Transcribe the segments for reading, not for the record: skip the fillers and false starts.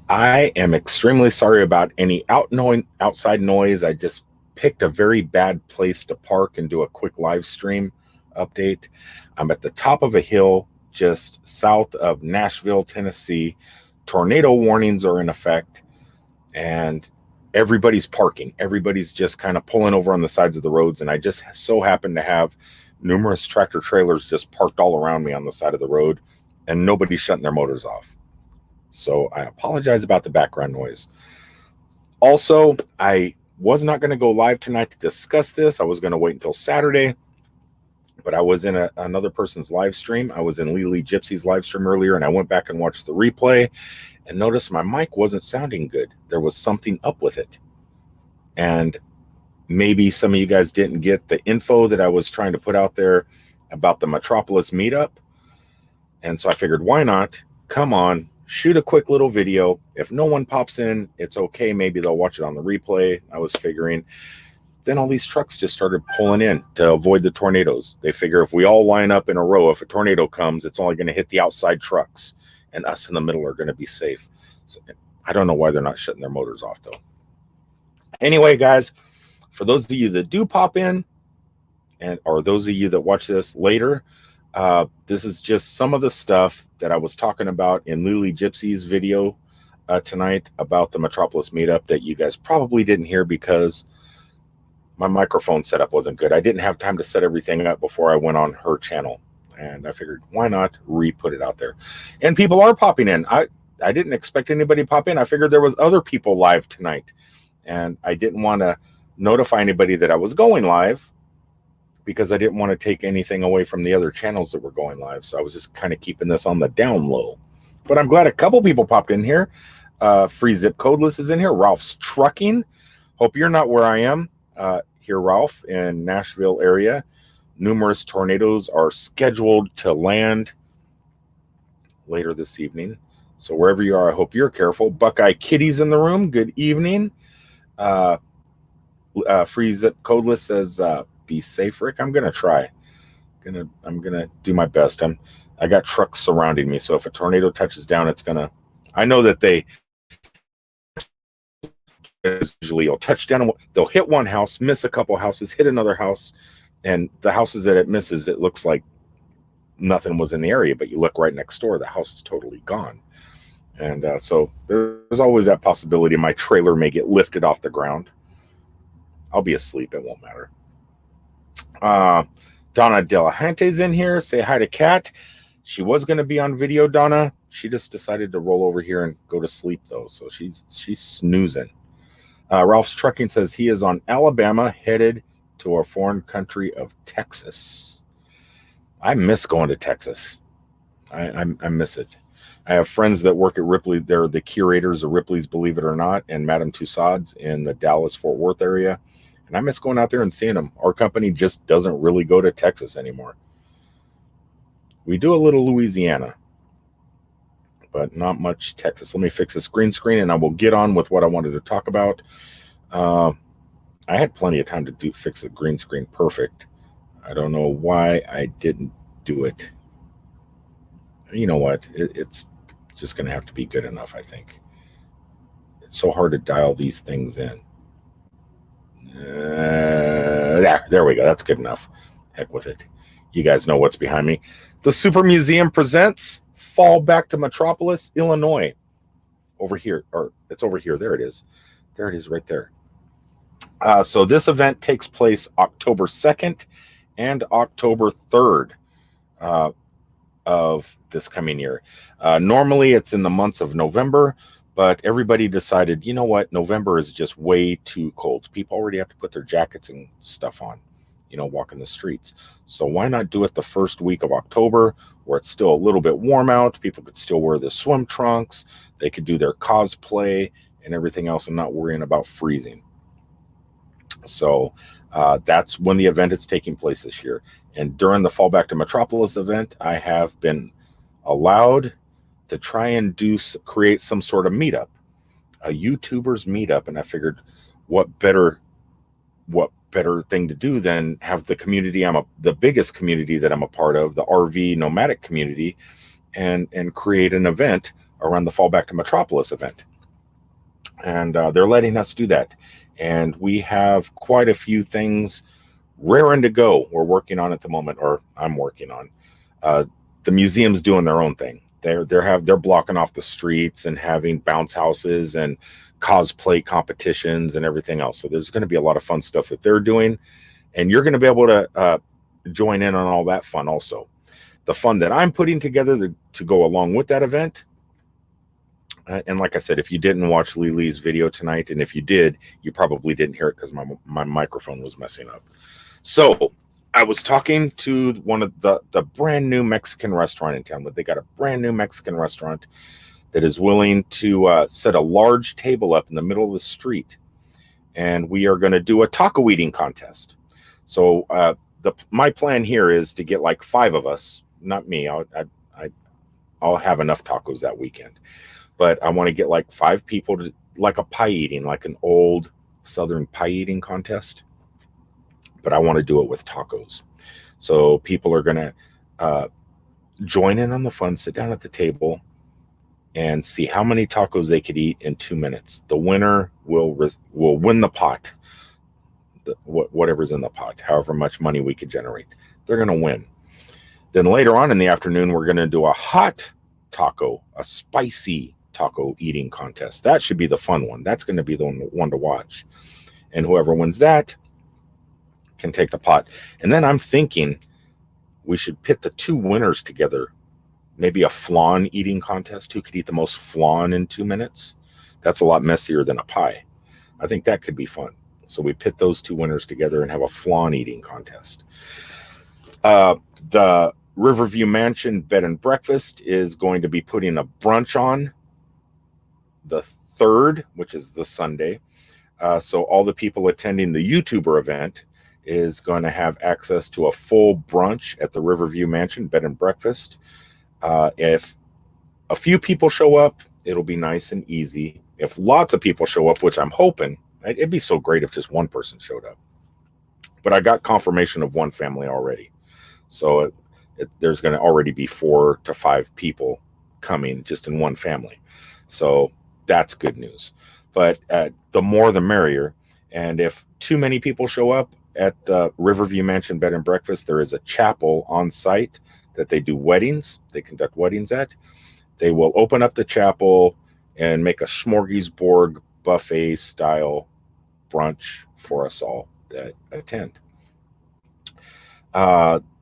I am extremely sorry about any outside noise. I just picked a very bad place to park and do a quick live stream update. I'm at the top of a hill just south of Nashville, Tennessee. Tornado warnings are in effect, and everybody's parking. Everybody's just kind of pulling over on the sides of the roads, and I just so happen to have numerous tractor trailers just parked all around me on the side of the road, and nobody's shutting their motors off. So I apologize about the background noise. Also, I was not going to go live tonight to discuss this. I was going to wait until Saturday, but I was in another person's live stream. I was in Lily Gypsy's live stream earlier, and I went back and watched the replay and noticed my mic wasn't sounding good. There was something up with it. And maybe some of you guys didn't get the info that I was trying to put out there about the Metropolis meetup. And so I figured, why not? Come on, shoot a quick little video. If no one pops in, it's okay. Maybe they'll watch it on the replay. I was figuring. Then all these trucks just started pulling in to avoid the tornadoes. They figure if we all line up in a row, if a tornado comes, it's only going to hit the outside trucks, and us in the middle are going to be safe. So I don't know why they're not shutting their motors off, though. Anyway, guys, for those of you that do pop in, or those of you that watch this later, this is just some of the stuff that I was talking about in Lily Gypsy's video tonight about the Metropolis meetup that you guys probably didn't hear because my microphone setup wasn't good. I didn't have time to set everything up before I went on her channel. And I figured, why not re-put it out there? And people are popping in. I didn't expect anybody to pop in. I figured there was other people live tonight. And I didn't want to notify anybody that I was going live because I didn't want to take anything away from the other channels that were going live. So I was just kind of keeping this on the down low. But I'm glad a couple people popped in here. Free Zip Codeless is in here. Ralph's Trucking. Hope you're not where I am. Here, Ralph, in Nashville area. Numerous tornadoes are scheduled to land later this evening. So wherever you are, I hope you're careful. Buckeye Kitty's in the room. Good evening. Free Zip Codeless says, be safe, Rick. I'm gonna try. I'm gonna do my best. I got trucks surrounding me, so if a tornado touches down, it's gonna. I know that they usually will touch down. They'll hit one house, miss a couple houses, hit another house, and the houses that it misses, it looks like nothing was in the area. But you look right next door, the house is totally gone. And so there's always that possibility my trailer may get lifted off the ground. I'll be asleep. It won't matter. Donna Delahante's in here. Say hi to Kat. She was going to be on video, Donna. She just decided to roll over here and go to sleep, though. So she's snoozing. Ralph's Trucking says he is on Alabama, headed to our foreign country of Texas. I miss going to Texas. I miss it. I have friends that work at Ripley. They're the curators of Ripley's Believe It or Not and Madame Tussauds in the Dallas-Fort Worth area. And I miss going out there and seeing them. Our company just doesn't really go to Texas anymore. We do a little Louisiana, but not much Texas. Let me fix this green screen and I will get on with what I wanted to talk about. I had plenty of time to fix the green screen perfect. I don't know why I didn't do it. You know what? It's just going to have to be good enough, I think. It's so hard to dial these things in. There we go. That's good enough. Heck with it. You guys know what's behind me. The Super Museum presents Fall Back to Metropolis, Illinois. Over here, or it's over here. There it is. There it is right there. So this event takes place October 2nd and October 3rd of this coming year. Normally it's in the months of November, but everybody decided, you know what, November is just way too cold. People already have to put their jackets and stuff on, walking the streets. So why not do it the first week of October where it's still a little bit warm out? People could still wear their swim trunks. They could do their cosplay and everything else and not worrying about freezing. So that's when the event is taking place this year. And during the Fall Back to Metropolis event, I have been allowed to try and create some sort of meetup, a YouTubers meetup. And I figured what better thing to do than have the community the biggest community that I'm a part of, the RV nomadic community, and create an event around the Fall Back to Metropolis event. and they're letting us do that. And we have quite a few things raring to go. We're working on at the moment, or I'm working on. Uh, the museum's doing their own thing. They're blocking off the streets and having bounce houses and cosplay competitions and everything else. So there's going to be a lot of fun stuff that they're doing, and you're going to be able to join in on all that fun also. The fun that I'm putting together to go along with that event. And like I said, if you didn't watch Lily's video tonight, and if you did, you probably didn't hear it because my microphone was messing up. So I was talking to one of the brand new Mexican restaurant in town, but they got a brand new Mexican restaurant that is willing to set a large table up in the middle of the street. And we are going to do a taco eating contest. So my plan here is to get like 5 of us, not me. I'll have enough tacos that weekend. But I want to get like 5 people to, like a pie eating, like an old Southern pie eating contest. But I want to do it with tacos. So people are going to join in on the fun, sit down at the table, and see how many tacos they could eat in 2 minutes. The winner will win the pot, whatever's in the pot, however much money we could generate. They're going to win. Then later on in the afternoon, we're going to do a hot taco, a spicy taco eating contest. That should be the fun one. That's going to be the one to watch. And whoever wins that can take the pot. And then I'm thinking we should pit the 2 winners together. Maybe a flan eating contest. Who could eat the most flan in 2 minutes? That's a lot messier than a pie. I think that could be fun. So we pit those 2 winners together and have a flan eating contest. The Riverview Mansion Bed and Breakfast is going to be putting a brunch on the 3rd, which is the Sunday. So all the people attending the YouTuber event is going to have access to a full brunch at the Riverview Mansion Bed and Breakfast. If a few people show up, it'll be nice and easy. If lots of people show up, which I'm hoping, it'd be so great if just one person showed up. But I got confirmation of one family already. So there's going to already be 4 to 5 people coming just in one family. So that's good news. But the more the merrier. And if too many people show up at the Riverview Mansion Bed and Breakfast, there is a chapel on site that they do weddings. They conduct weddings at. They will open up the chapel and make a smorgasbord buffet style brunch for us all that attend.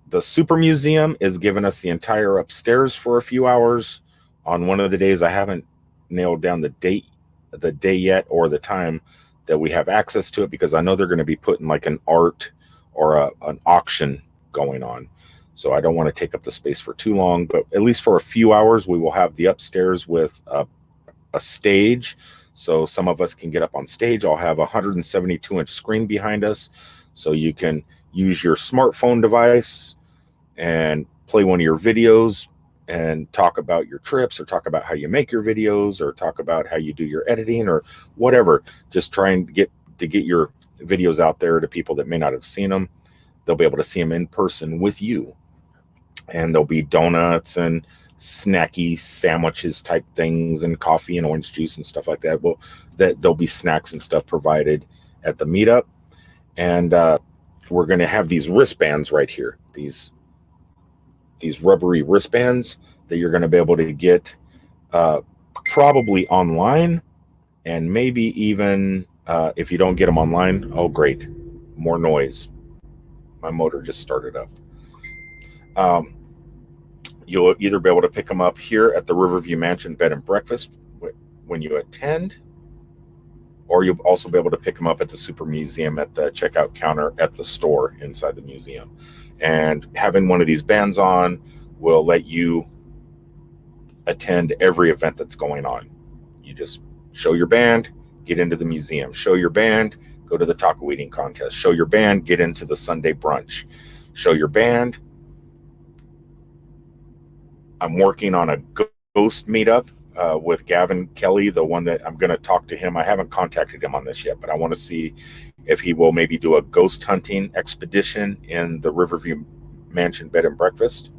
The Super Museum is giving us the entire upstairs for a few hours. On one of the days, I haven't nailed down the day yet or the time that we have access to it, because I know they're going to be putting like an art or an auction going on. So I don't want to take up the space for too long, but at least for a few hours, we will have the upstairs with a stage. So some of us can get up on stage. I'll have a 172-inch screen behind us. So you can use your smartphone device and play one of your videos and talk about your trips, or talk about how you make your videos, or talk about how you do your editing, or whatever. Just trying to get your videos out there to people that may not have seen them. They'll be able to see them in person with you. And there'll be donuts and snacky sandwiches type things and coffee and orange juice and stuff like that. Well, there'll be snacks and stuff provided at the meetup. And we're going to have these wristbands right here. These rubbery wristbands that you're going to be able to get probably online, and maybe even if you don't get them online, oh great, more noise. My motor just started up. You'll either be able to pick them up here at the Riverview Mansion Bed and Breakfast when you attend, or you'll also be able to pick them up at the Super Museum at the checkout counter at the store inside the museum. And having one of these bands on will let you attend every event that's going on. You just show your band, get into the museum. Show your band, go to the taco eating contest. Show your band, get into the Sunday brunch. Show your band. I'm working on a ghost meetup with Gavin Kelly, the one that I'm going to talk to him. I haven't contacted him on this yet, but I want to see if he will maybe do a ghost hunting expedition in the Riverview Mansion Bed and Breakfast.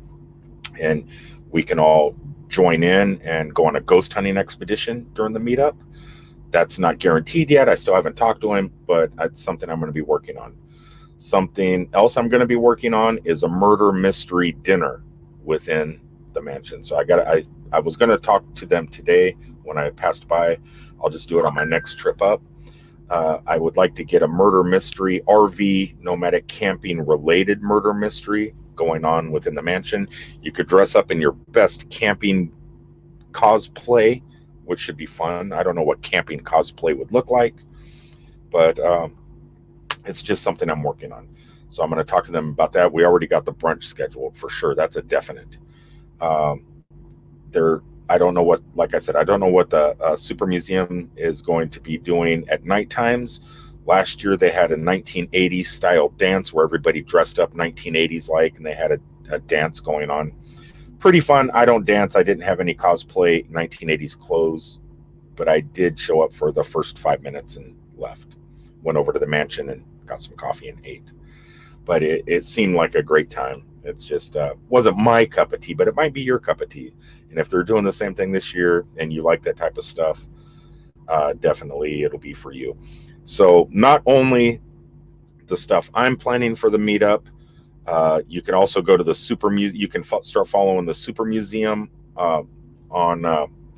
And we can all join in and go on a ghost hunting expedition during the meetup. That's not guaranteed yet. I still haven't talked to him, but it's something I'm going to be working on. Something else I'm going to be working on is a murder mystery dinner within the mansion. So I was going to talk to them today when I passed by. I'll just do it on my next trip up. I would like to get a murder mystery, RV, nomadic camping related murder mystery going on within the mansion. You could dress up in your best camping cosplay, which should be fun. I don't know what camping cosplay would look like, but it's just something I'm working on. So I'm going to talk to them about that. We already got the brunch scheduled for sure. That's a definite. I don't know what, like I said, I don't know what the Super Museum is going to be doing at night times. Last year they had a 1980s style dance where everybody dressed up 1980s like, and they had a dance going on. Pretty fun. I don't dance. I didn't have any cosplay 1980s clothes, but I did show up for the first 5 minutes and left. Went over to the mansion and got some coffee and ate. But it seemed like a great time. It's just wasn't my cup of tea, but it might be your cup of tea. And if they're doing the same thing this year and you like that type of stuff, definitely it'll be for you. So not only the stuff I'm planning for the meetup, you can also go to the Super Museum. You can start following the Super Museum on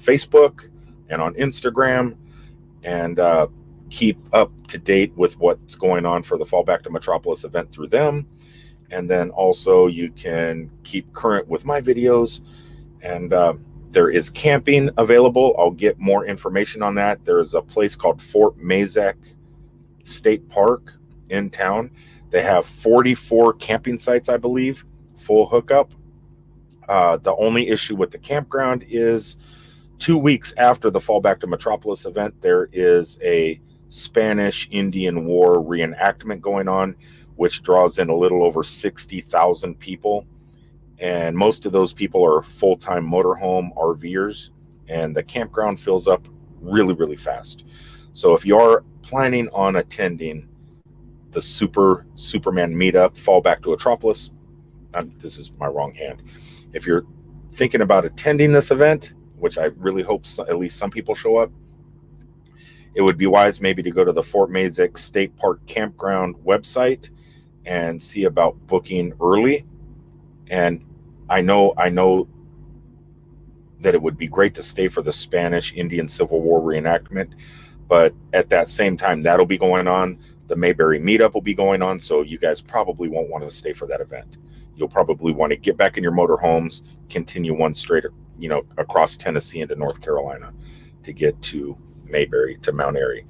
Facebook and on Instagram, and keep up to date with what's going on for the Fall Back to Metropolis event through them. And then also you can keep current with my videos. And there is camping available. I'll get more information on that. There's a place called Fort Mazak State Park in town. They have 44 camping sites, I believe, full hookup. The only issue with the campground is 2 weeks after the Fall Back to Metropolis event, there is a Spanish Indian War reenactment going on, which draws in a little over 60,000 people. And most of those people are full-time motorhome RVers, and the campground fills up really, really fast. So if you are planning on attending the Superman meetup, Fall Back to Metropolis, this is my wrong hand. If you're thinking about attending this event, which I really hope at least some people show up, it would be wise maybe to go to the Fort Mazak State Park Campground website and see about booking early. And I know that it would be great to stay for the Spanish Indian Civil War reenactment, but at that same time that'll be going on. The Mayberry meetup will be going on, so you guys probably won't want to stay for that event. You'll probably want to get back in your motorhomes, continue one straight, across Tennessee into North Carolina to get to Mayberry, to Mount Airy.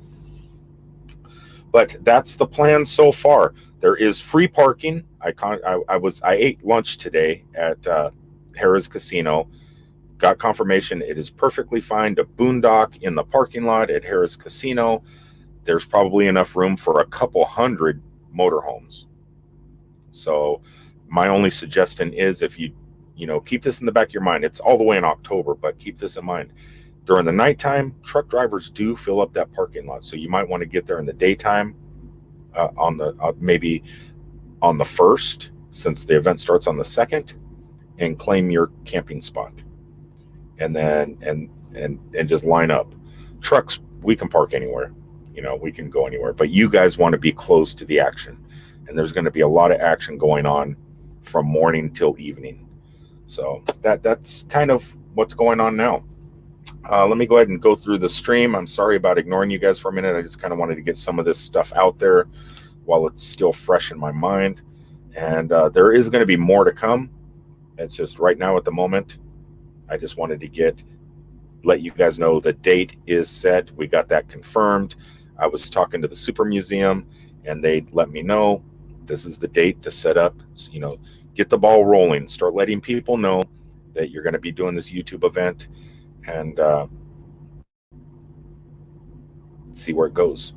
But that's the plan so far. There is free parking. I ate lunch today at Harrah's Casino. Got confirmation it is perfectly fine to boondock in the parking lot at Harrah's Casino. There's probably enough room for a couple hundred motorhomes. So my only suggestion is, if you keep this in the back of your mind, it's all the way in October, but keep this in mind. During the nighttime, truck drivers do fill up that parking lot. So you might want to get there in the daytime, maybe on the 1st, since the event starts on the 2nd, and claim your camping spot. And then and just line up. Trucks, we can park anywhere. We can go anywhere, but you guys want to be close to the action. And there's going to be a lot of action going on from morning till evening. So that's kind of what's going on now. Let me go ahead and go through the stream. I'm sorry about ignoring you guys for a minute. I just kind of wanted to get some of this stuff out there while it's still fresh in my mind. And there is going to be more to come. It's just right now at the moment, I just wanted to let you guys know the date is set. We got that confirmed. I was talking to the Super Museum, and they let me know this is the date to set up, get the ball rolling, start letting people know that you're going to be doing this YouTube event, and see where it goes.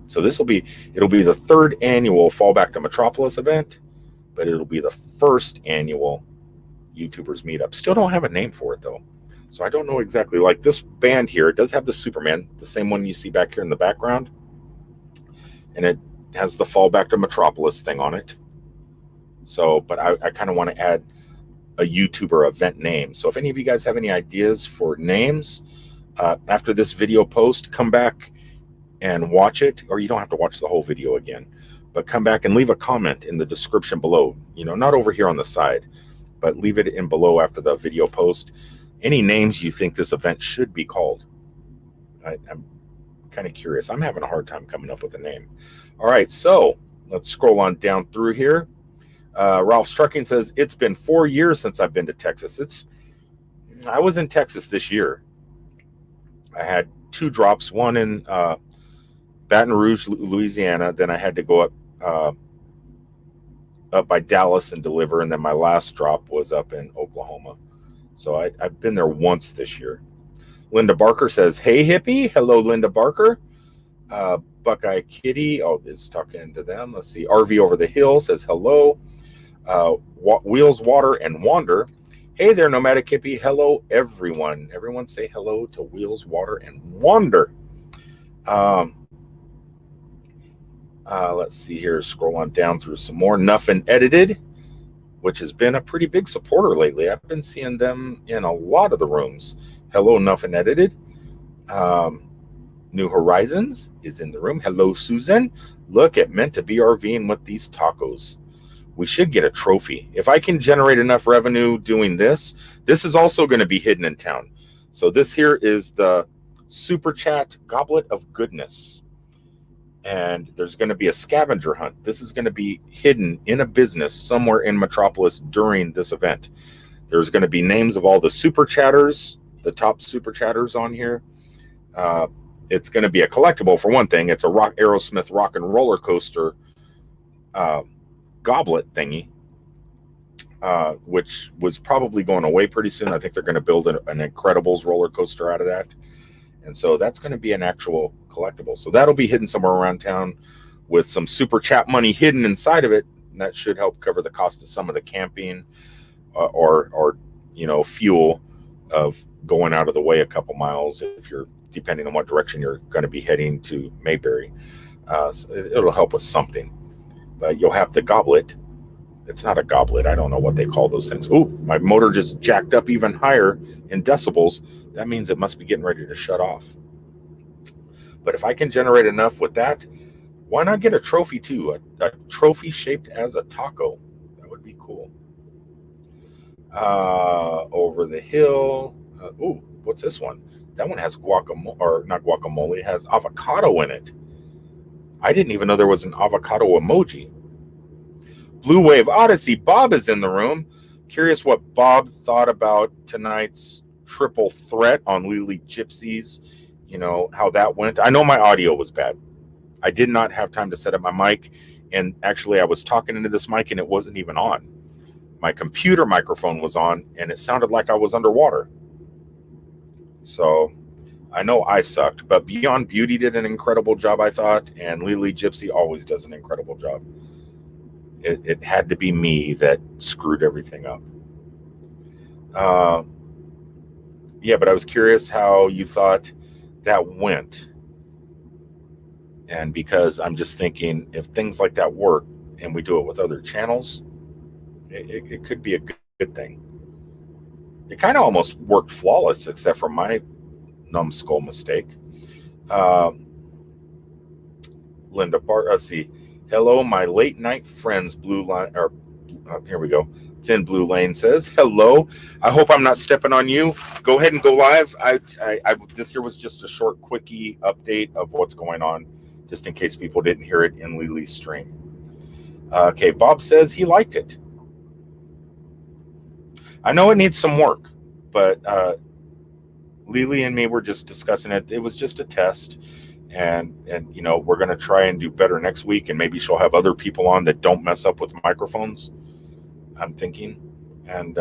So it'll be the 3rd annual Fall Back to Metropolis event, but it'll be the 1st annual YouTubers meetup. Still don't have a name for it though. So I don't know exactly. Like this band here, it does have the Superman, the same one you see back here in the background. And it has the Fall Back to Metropolis thing on it. So, but I kind of want to add a YouTuber event name. So if any of you guys have any ideas for names, After this video post, come back and watch it, or you don't have to watch the whole video again, but come back and leave a comment in the description below, not over here on the side, but leave it in below after the video post, any names you think this event should be called. I'm kind of curious. I'm having a hard time coming up with a name. All right, so let's scroll on down through here. Ralph's Trucking says, it's been 4 years since I've been to Texas. I was in Texas this year. I had 2 drops, one in Baton Rouge, Louisiana. Then I had to go up by Dallas and deliver, and then my last drop was up in Oklahoma. So I've been there once this year. Linda Barker says, hey, hippie. Hello, Linda Barker. Buckeye Kitty, is talking to them. Let's see. RV Over the Hill says hello. Wheels, Water, and Wander. Hey there, Nomadic Hippie. Hello, everyone. Everyone say hello to Wheels, Water, and Wander. Let's see here. Scroll on down through some more. Nuffin Edited, which has been a pretty big supporter lately. I've been seeing them in a lot of the rooms. Hello, Nuffin Edited. New Horizons is in the room. Hello, Susan. Look at Meant to Be RVing with these tacos. We should get a trophy. If I can generate enough revenue doing this is also going to be hidden in town. So this here is the Super Chat Goblet of Goodness. And there's going to be a scavenger hunt. This is going to be hidden in a business somewhere in Metropolis during this event. There's going to be names of all the super chatters, the top super chatters on here. It's going to be a collectible for one thing. It's a Aerosmith rock and roller coaster goblet thingy, which was probably going away pretty soon. I think they're going to build an Incredibles roller coaster out of that. And so that's going to be an actual collectible. So that'll be hidden somewhere around town with some super chat money hidden inside of it. And that should help cover the cost of some of the camping or fuel of going out of the way a couple miles if you're, depending on what direction you're going to be heading to Mayberry. So it'll help with something. But you'll have the goblet. It's not a goblet. I don't know what they call those things. Oh, my motor just jacked up even higher in decibels. That means it must be getting ready to shut off. But if I can generate enough with that, why not get a trophy too? A trophy shaped as a taco. That would be cool. Over the Hill. What's this one? That one has guacamole, or not guacamole, it has avocado in it. I didn't even know there was an avocado emoji. Blue Wave Odyssey, Bob is in the room. Curious what Bob thought about tonight's triple threat on Lily Gypsies. How that went. I know my audio was bad. I did not have time to set up my mic. And actually, I was talking into this mic and it wasn't even on. My computer microphone was on and it sounded like I was underwater. So I know I sucked, but Beyond Beauty did an incredible job, I thought. And Lily Gypsy always does an incredible job. It had to be me that screwed everything up. Yeah, but I was curious how you thought that went. And because I'm just thinking, if things like that work and we do it with other channels, it could be a good thing. It kind of almost worked flawless, except for my numbskull mistake. Linda Bart, let's see. Hello, my late night friends, Blue Line, or here we go. Thin Blue Lane says, hello. I hope I'm not stepping on you. Go ahead and go live. This here was just a short quickie update of what's going on, just in case people didn't hear it in Lily's stream. Okay, Bob says he liked it. I know it needs some work, but Lily and me were just discussing it. It was just a test. And we're going to try and do better next week. And maybe she'll have other people on that don't mess up with microphones, I'm thinking. And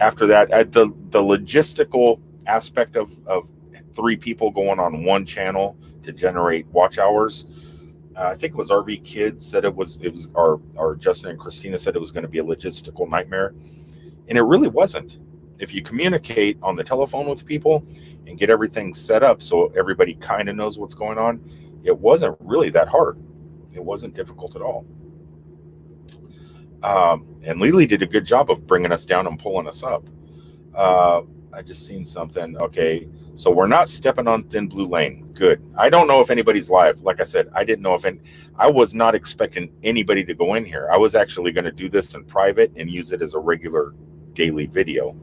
after that, the logistical aspect of 3 people going on one channel to generate watch hours, I think it was RV Kids said it was or Justin and Christina said it was going to be a logistical nightmare. And it really wasn't. If you communicate on the telephone with people and get everything set up so everybody kind of knows what's going on, it wasn't really that hard. It wasn't difficult at all. And Lily did a good job of bringing us down and pulling us up. I just seen something. Okay, so we're not stepping on thin blue lane. Good. I don't know if anybody's live. Like I said, I didn't know if I was not expecting anybody to go in here. I was actually going to do this in private and use it as a regular daily video.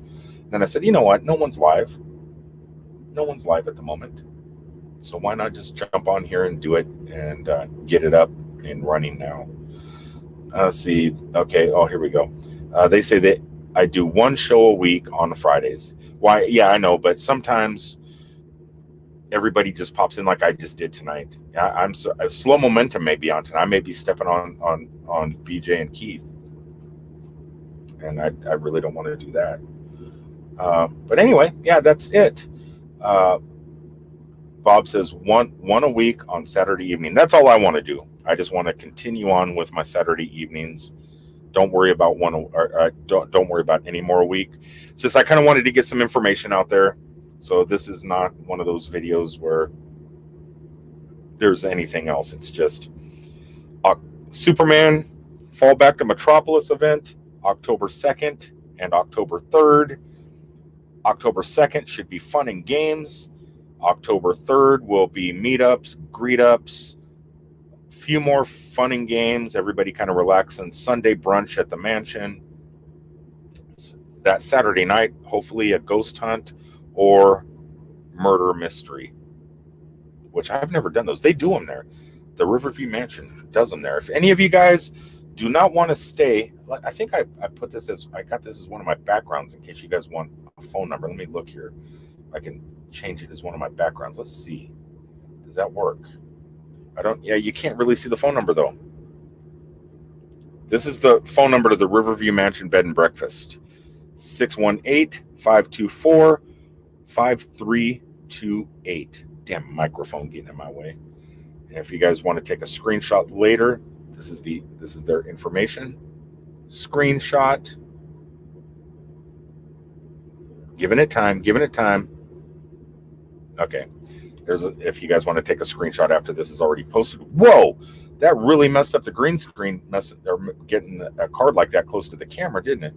Then I said, you know what? No one's live. No one's live at the moment. So why not just jump on here and do it and get it up and running now? Let's see. Okay. Oh, here we go. They say that I do one show a week on Fridays. Why? Yeah, I know, but sometimes everybody just pops in like I just did tonight. I'm so slow momentum may be on tonight. I may be stepping on BJ and Keith, and I really don't want to do that. But anyway, yeah, that's it. Bob says one a week on Saturday evening. That's all I want to do. I just want to continue on with my Saturday evenings. Don't worry about don't worry about any more a week. It's just I kind of wanted to get some information out there. So this is not one of those videos where there's anything else. It's just Superman Fall Back to Metropolis event, October 2nd and October 3rd. October 2nd should be fun and games. October 3rd will be meetups, greet-ups, a few more fun and games, everybody kind of relaxing, Sunday brunch at the mansion. That Saturday night, hopefully a ghost hunt or murder mystery, which I've never done those. They do them there. The Riverview Mansion does them there. If any of you guys do not want to stay, I think I put this as, I got this as one of my backgrounds in case you guys want a phone number. Let me look here. I can change it as one of my backgrounds. Let's see. Does that work? Yeah, you can't really see the phone number though. This is the phone number to the Riverview Mansion Bed and Breakfast. 618-524-5328. Damn microphone getting in my way. And if you guys want to take a screenshot later, this is their information. Screenshot. Giving it time. Okay. If you guys want to take a screenshot after this is already posted. Whoa, that really messed up the green screen. Getting a card like that close to the camera, didn't it?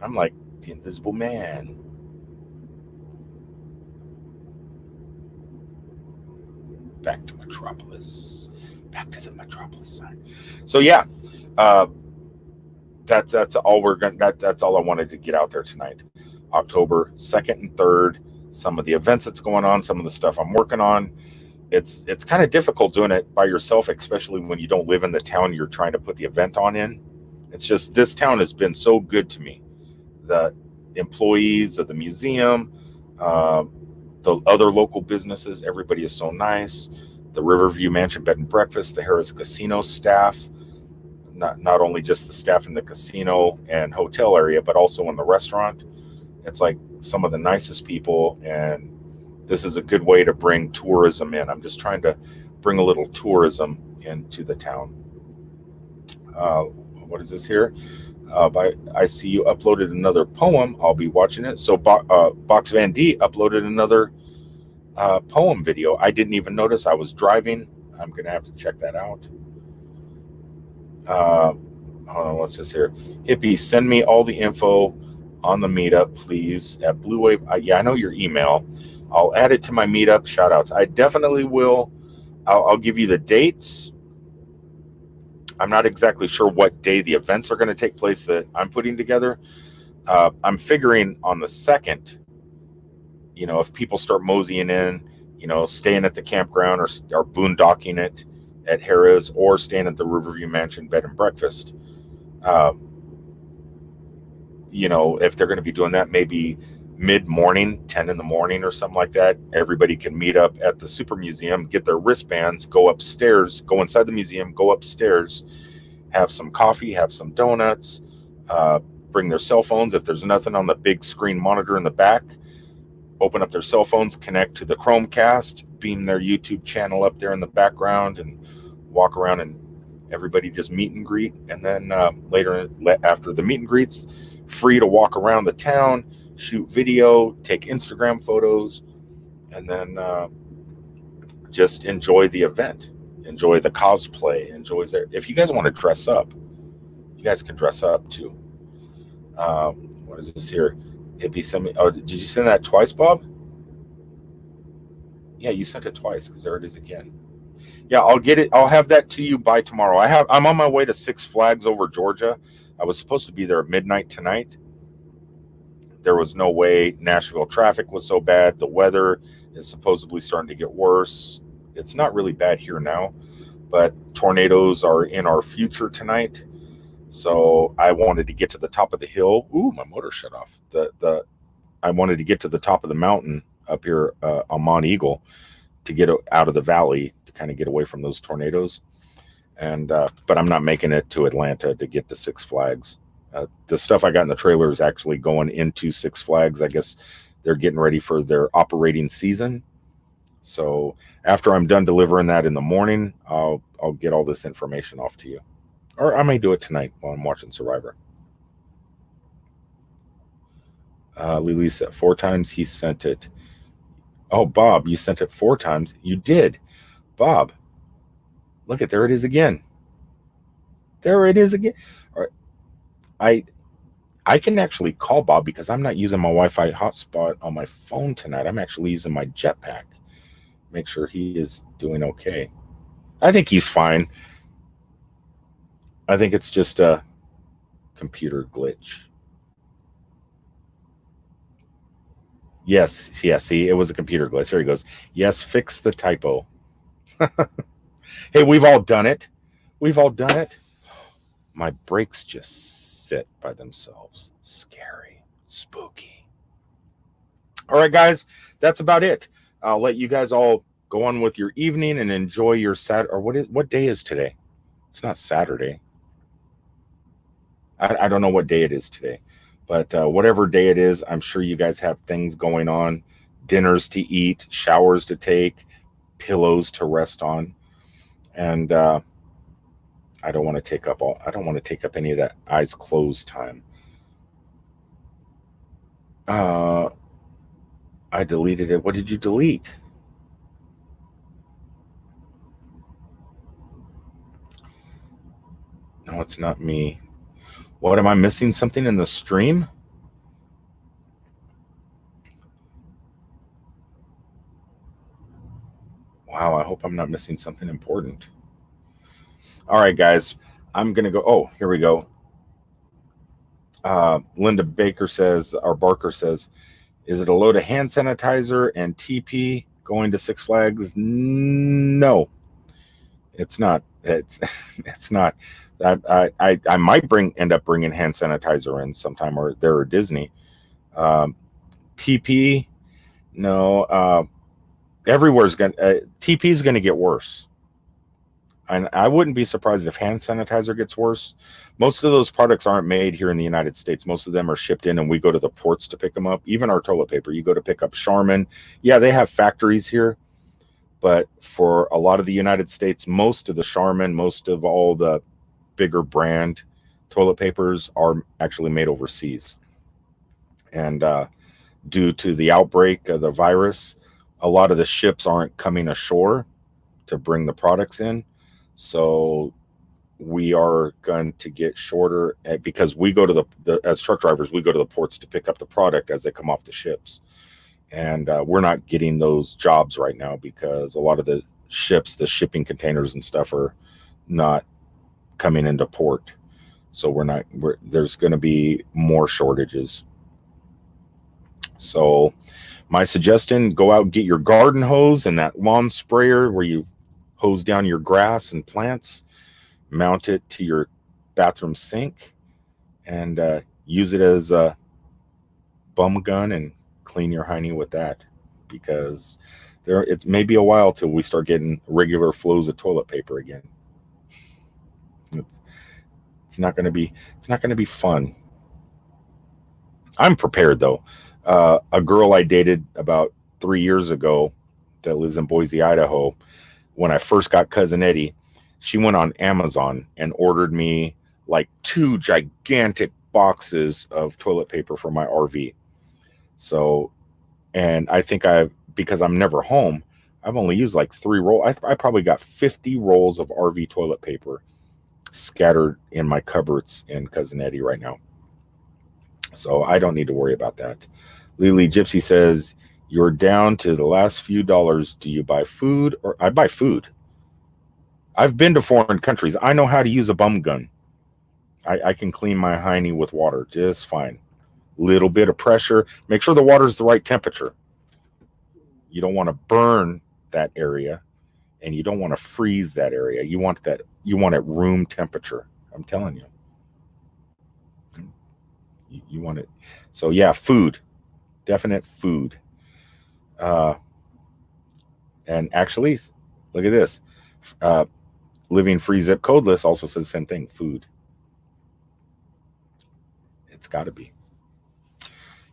I'm like the Invisible Man. Back to Metropolis. Back to the Metropolis side. So yeah, that's all that's all I wanted to get out there tonight. October 2nd and 3rd. Some of the events that's going on, some of the stuff I'm working on. It's kind of difficult doing it by yourself, especially when you don't live in the town you're trying to put the event on in. It's just this town has been so good to me. The employees of the museum, the other local businesses, everybody is so nice. The Riverview Mansion Bed and Breakfast, the Harris Casino staff, not only just the staff in the casino and hotel area, but also in the restaurant. It's like some of the nicest people, and this is a good way to bring tourism in. I'm just trying to bring a little tourism into the town. What is this here? I see you uploaded another poem. I'll be watching it. So Box Van D uploaded another poem video. I didn't even notice. I was driving. I'm going to have to check that out. Hold on, what's this here? Hippie, send me all the info on the meetup, please, at Blue Wave. Yeah, I know your email. I'll add it to my meetup shout outs. I definitely will. I'll give you the dates. I'm not exactly sure what day the events are going to take place that I'm putting together. I'm figuring on the 2nd, if people start moseying in, staying at the campground or boondocking it at Harrah's or staying at the Riverview Mansion Bed and Breakfast. If they're going to be doing that, maybe mid-morning, 10 in the morning or something like that, everybody can meet up at the Super Museum, get their wristbands, go upstairs, go inside the museum, go upstairs, have some coffee, have some donuts, bring their cell phones. If there's nothing on the big screen monitor in the back, open up their cell phones, connect to the Chromecast, beam their YouTube channel up there in the background, and walk around and everybody just meet and greet. And then later, after the meet and greets, free to walk around the town, shoot video, take Instagram photos, and then just enjoy the event, enjoy the cosplay, if you guys want to dress up, you guys can dress up too. What is this here? It'd be some. Oh, did you send that twice, Bob? Yeah, you sent it twice because there it is again. Yeah, I'll get it. I'll have that to you by tomorrow. I'm on my way to Six Flags over Georgia. I was supposed to be there at midnight tonight. There was no way. Nashville traffic was so bad. The weather is supposedly starting to get worse. It's not really bad here now, but tornadoes are in our future tonight. So I wanted to get to the top of the hill. Ooh, my motor shut off. I wanted to get to the top of the mountain up here on Mont Eagle to get out of the valley to kind of get away from those tornadoes. And but I'm not making it to Atlanta to get to Six Flags. The stuff I got in the trailer is actually going into Six Flags. I guess they're getting ready for their operating season. So after I'm done delivering that in the morning, I'll get all this information off to you. Or I may do it tonight while I'm watching Survivor. Lily said 4 times he sent it. Oh, Bob, you sent it 4 times. You did. Bob, look there it is again. There it is again. All right. I can actually call Bob because I'm not using my Wi-Fi hotspot on my phone tonight. I'm actually using my jetpack. Make sure he is doing okay. I think he's fine. I think it's just a computer glitch. Yes, see, it was a computer glitch. There he goes. Yes, fix the typo. Hey, we've all done it. We've all done it. My brakes just sit by themselves. Scary, spooky. All right, guys, that's about it. I'll let you guys all go on with your evening and enjoy your Saturday. Or what day is today? It's not Saturday. I don't know what day it is today, but whatever day it is, I'm sure you guys have things going on, dinners to eat, showers to take, pillows to rest on, and I don't want to take up any of that eyes closed time. I deleted it. What did you delete? No, it's not me. What, am I missing something in the stream? Wow, I hope I'm not missing something important. All right, guys, I'm going to go. Oh, here we go. Linda Barker says, is it a load of hand sanitizer and TP going to Six Flags? No, it's not. It's not. I might end up bringing hand sanitizer in sometime, or there or Disney. TP, no. Everywhere's TP is gonna get worse, and I wouldn't be surprised if hand sanitizer gets worse. Most of those products aren't made here in the United States. Most of them are shipped in, and we go to the ports to pick them up. Even our toilet paper, you go to pick up Charmin. Yeah, they have factories here, but for a lot of the United States, most of the Charmin, most of all the bigger brand toilet papers are actually made overseas. And due to the outbreak of the virus, a lot of the ships aren't coming ashore to bring the products in. So we are going to get shorter because we go to as truck drivers, we go to the ports to pick up the product as they come off the ships. And we're not getting those jobs right now because a lot of the ships, the shipping containers and stuff are not coming into port. So there's going to be more shortages. So my suggestion, go out and get your garden hose and that lawn sprayer where you hose down your grass and plants, mount it to your bathroom sink, and use it as a bum gun and clean your hiney with that, because it may be a while till we start getting regular flows of toilet paper again. It's not going to be fun. I'm prepared though. A girl I dated about 3 years ago that lives in Boise, Idaho, when I first got Cousin Eddie, she went on Amazon and ordered me like 2 gigantic boxes of toilet paper for my RV. So, and I think because I'm never home, I've only used like 3 rolls. I probably got 50 rolls of RV toilet paper scattered in my cupboards in Cousin Eddie right now. So I don't need to worry about that. Lily Gypsy says, you're down to the last few dollars. Do you buy food? Or I buy food. I've been to foreign countries. I know how to use a bum gun. I can clean my hiney with water just fine. Little bit of pressure. Make sure the water's the right temperature. You don't want to burn that area, and you don't want to freeze that area. You want it room temperature. I'm telling you. You want it. So yeah, food. Definite food. Uh, and actually, look at this. Uh, Living Free Zip Codeless also says the same thing. Food. It's got to be.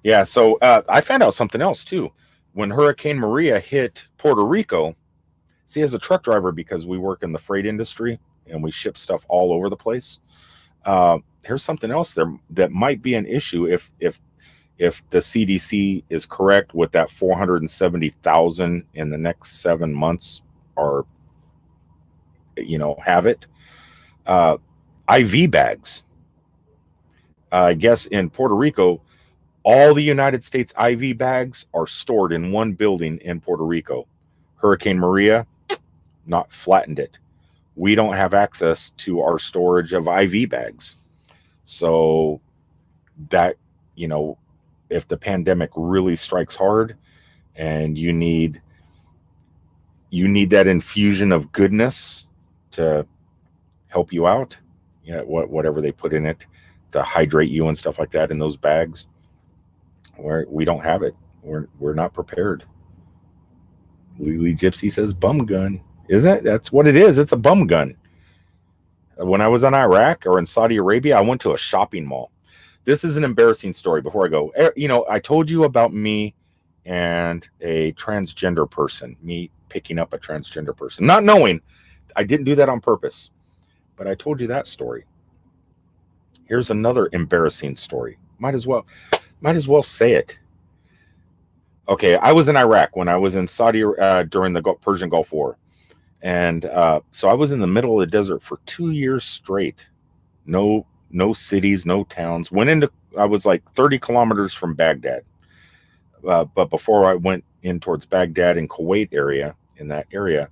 Yeah. So I found out something else too. When Hurricane Maria hit Puerto Rico, see, as a truck driver, because we work in the freight industry and we ship stuff all over the place, here's something else there that might be an issue if the CDC is correct with that 470,000 in the next 7 months, or have it. IV bags. I guess in Puerto Rico, all the United States IV bags are stored in one building in Puerto Rico. Hurricane Maria not flattened it. We don't have access to our storage of IV bags. So that, if the pandemic really strikes hard and you need that infusion of goodness to help you out, whatever they put in it to hydrate you and stuff like that in those bags, we don't have it. We're not prepared. Lily Gypsy says bum gun. Isn't it? That's what it is. It's a bum gun. When I was in Iraq or in Saudi Arabia, I went to a shopping mall. This is an embarrassing story before I go. I told you about me and a transgender person, me picking up a transgender person, not knowing. I didn't do that on purpose, but I told you that story. Here's another embarrassing story. Might as well say it. Okay, I was in Iraq when I was in Saudi during the Persian Gulf War. And so I was in the middle of the desert for 2 years straight. No cities, no towns. I was like 30 kilometers from Baghdad. But before I went in towards Baghdad and Kuwait area, in that area,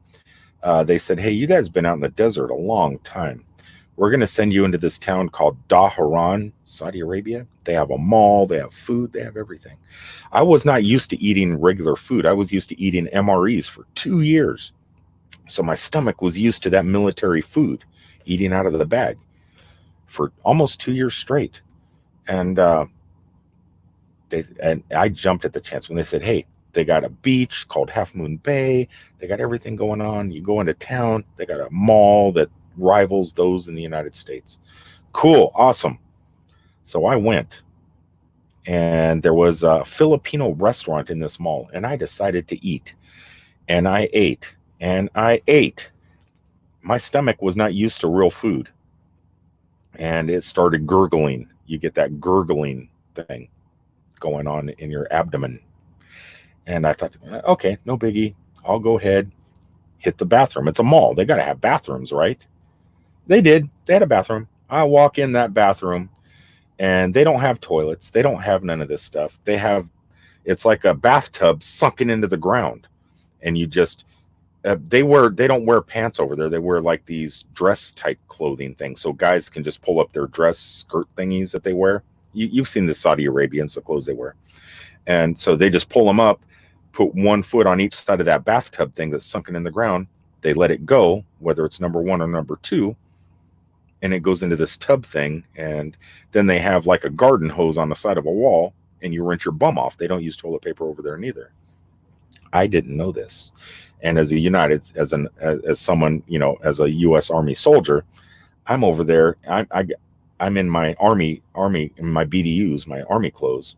they said, hey, you guys have been out in the desert a long time. We're going to send you into this town called Dhahran, Saudi Arabia. They have a mall, they have food, they have everything. I was not used to eating regular food. I was used to eating MREs for 2 years. So my stomach was used to that military food, eating out of the bag for almost 2 years straight. And I jumped at the chance when they said, hey, they got a beach called Half Moon Bay. They got everything going on. You go into town, they got a mall that rivals those in the United States. Cool. Awesome. So I went, and there was a Filipino restaurant in this mall, and I decided to eat. And I ate, and I ate. My stomach was not used to real food, and it started gurgling. You get that gurgling thing going on in your abdomen. And I thought, okay, no biggie. I'll go ahead, hit the bathroom. It's a mall. They got to have bathrooms, right? They did. They had a bathroom. I walk in that bathroom, and they don't have toilets. They don't have none of this stuff. It's like a bathtub sunken into the ground. And you just, they don't wear pants over there. They wear like these dress type clothing things. So guys can just pull up their dress skirt thingies that they wear. You've seen the Saudi Arabians, the clothes they wear. And so they just pull them up, put one foot on each side of that bathtub thing that's sunken in the ground. They let it go, whether it's number 1 or number 2. And it goes into this tub thing. And then they have like a garden hose on the side of a wall, and you rinse your bum off. They don't use toilet paper over there neither. I didn't know this. And as someone, as a U.S. Army soldier, I'm over there. I'm in my army in my BDUs, my army clothes,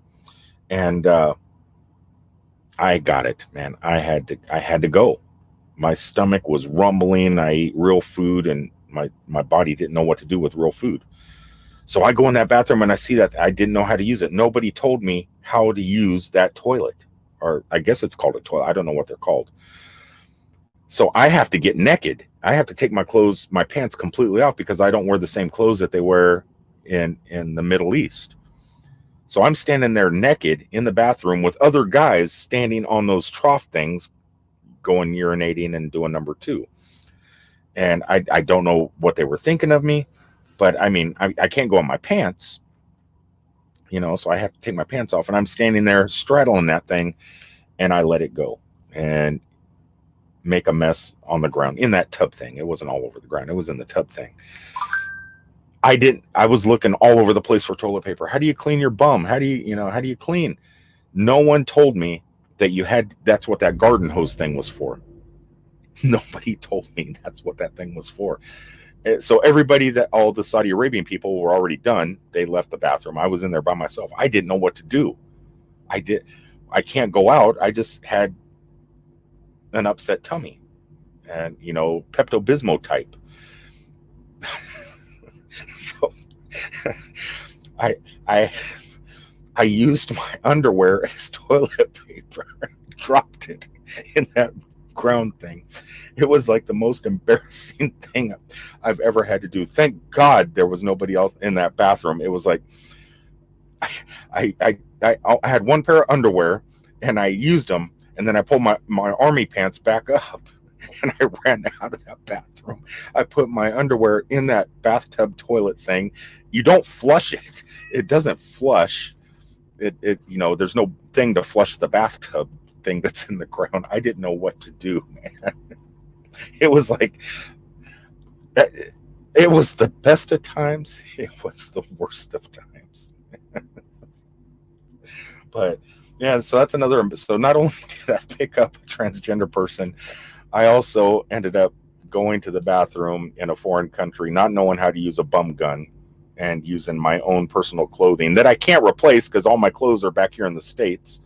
and I got it, man. I had to go. My stomach was rumbling. I ate real food, and my body didn't know what to do with real food. So I go in that bathroom, and I see that I didn't know how to use it. Nobody told me how to use that toilet, or I guess it's called a toilet. I don't know what they're called. So I have to get naked. I have to take my pants completely off, because I don't wear the same clothes that they wear in the Middle East. So I'm standing there naked in the bathroom with other guys standing on those trough things, going urinating and doing number two. And I don't know what they were thinking of me, but I mean, I can't go in my pants, so I have to take my pants off, and I'm standing there straddling that thing, and I let it go and make a mess on the ground in that tub thing. It wasn't all over the ground. It was in the tub thing. I was looking all over the place for toilet paper. How do you clean your bum? How do you clean? No one told me that's what that garden hose thing was for. Nobody told me that's what that thing was for. So all the Saudi Arabian people were already done. They left the bathroom. I was in there by myself. I didn't know what to do. I can't go out. I just had an upset tummy and, Pepto-Bismol type. So I used my underwear as toilet paper, dropped it in that ground thing. It was like the most embarrassing thing I've ever had to do. Thank God there was nobody else in that bathroom. It was like I had one pair of underwear and I used them, and then I pulled my army pants back up and I ran out of that bathroom. I put my underwear in that bathtub toilet thing. You don't flush it. It doesn't flush. There's no thing to flush the bathtub thing that's in the ground. I didn't know what to do, man. It was like, it was the best of times. It was the worst of times. But yeah, so that's another. So not only did I pick up a transgender person, I also ended up going to the bathroom in a foreign country, not knowing how to use a bum gun, and using my own personal clothing that I can't replace because all my clothes are back here in the States.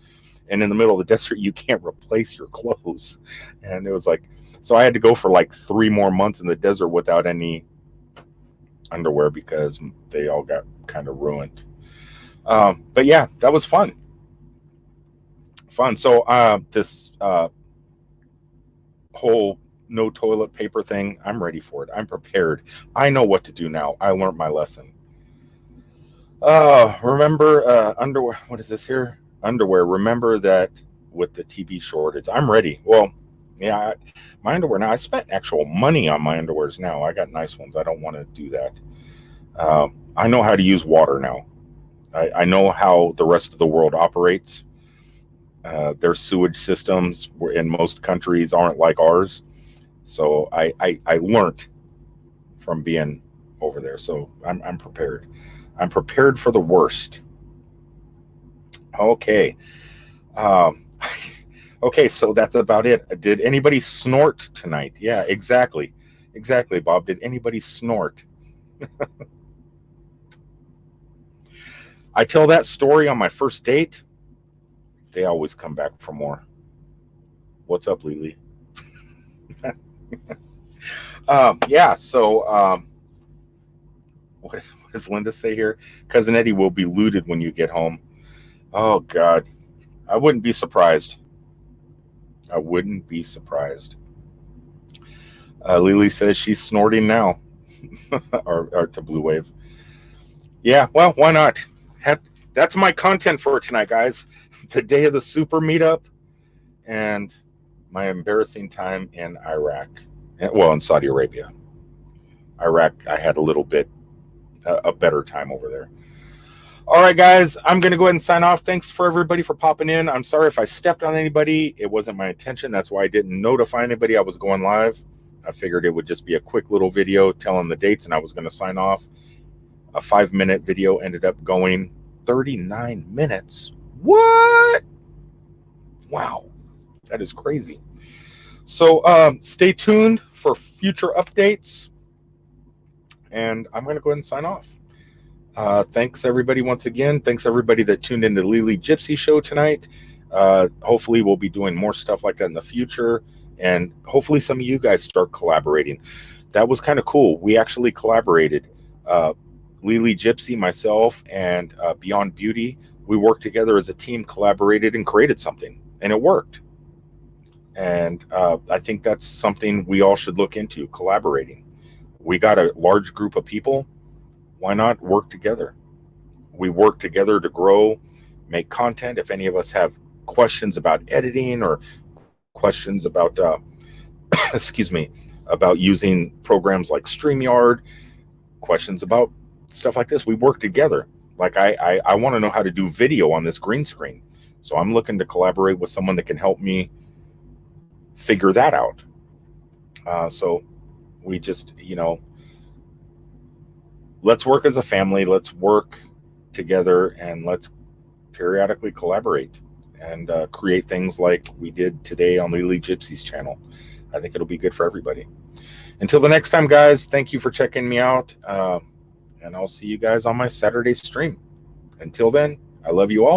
And in the middle of the desert, you can't replace your clothes. And it was like, so I had to go for like 3 more months in the desert without any underwear because they all got kind of ruined. But yeah, that was fun. So this whole no toilet paper thing, I'm ready for it. I'm prepared. I know what to do now. I learned my lesson. Remember underwear. What is this here? Underwear. Remember that with the TB shortage. I'm ready. Well, yeah, my underwear now. I spent actual money on my underwears now. I got nice ones. I don't want to do that. I know how to use water now. I know how the rest of the world operates. Their sewage systems in most countries aren't like ours. So I learned from being over there. So I'm prepared. I'm prepared for the worst. Okay. Okay, so that's about it. Did anybody snort tonight? Yeah, exactly. Exactly, Bob. Did anybody snort? I tell that story on my first date. They always come back for more. What's up, Lily? Yeah, so what does Linda say here? Cousin Eddie will be looted when you get home. Oh, God. I wouldn't be surprised. I wouldn't be surprised. Lily says she's snorting now. or to Blue Wave. Yeah, well, why not? That's my content for tonight, guys. The day of the super meetup and my embarrassing time in Iraq. Well, in Saudi Arabia. Iraq, I had a little bit a better time over there. All right, guys, I'm going to go ahead and sign off. Thanks for everybody for popping in. I'm sorry if I stepped on anybody. It wasn't my intention. That's why I didn't notify anybody I was going live. I figured it would just be a quick little video telling the dates, and I was going to sign off. A 5-minute video ended up going 39 minutes. What? Wow. That is crazy. So stay tuned for future updates. And I'm going to go ahead and sign off. Thanks, everybody, once again. Thanks, everybody that tuned into Lily Gypsy Show tonight. Hopefully, we'll be doing more stuff like that in the future. And hopefully, some of you guys start collaborating. That was kind of cool. We actually collaborated. Lily Gypsy, myself, and Beyond Beauty, we worked together as a team, collaborated, and created something. And it worked. And I think that's something we all should look into, collaborating. We got a large group of people. Why not work together? we work together to grow, make content. If any of us have questions about editing or questions about excuse me, about using programs like StreamYard, questions about stuff like this, we work together. Like I want to know how to do video on this green screen, so I'm looking to collaborate with someone that can help me figure that out. So we just, let's work as a family, let's work together, and let's periodically collaborate and create things like we did today on the Elite Gypsies channel. I think it'll be good for everybody. Until the next time, guys, thank you for checking me out, and I'll see you guys on my Saturday stream. Until then, I love you all.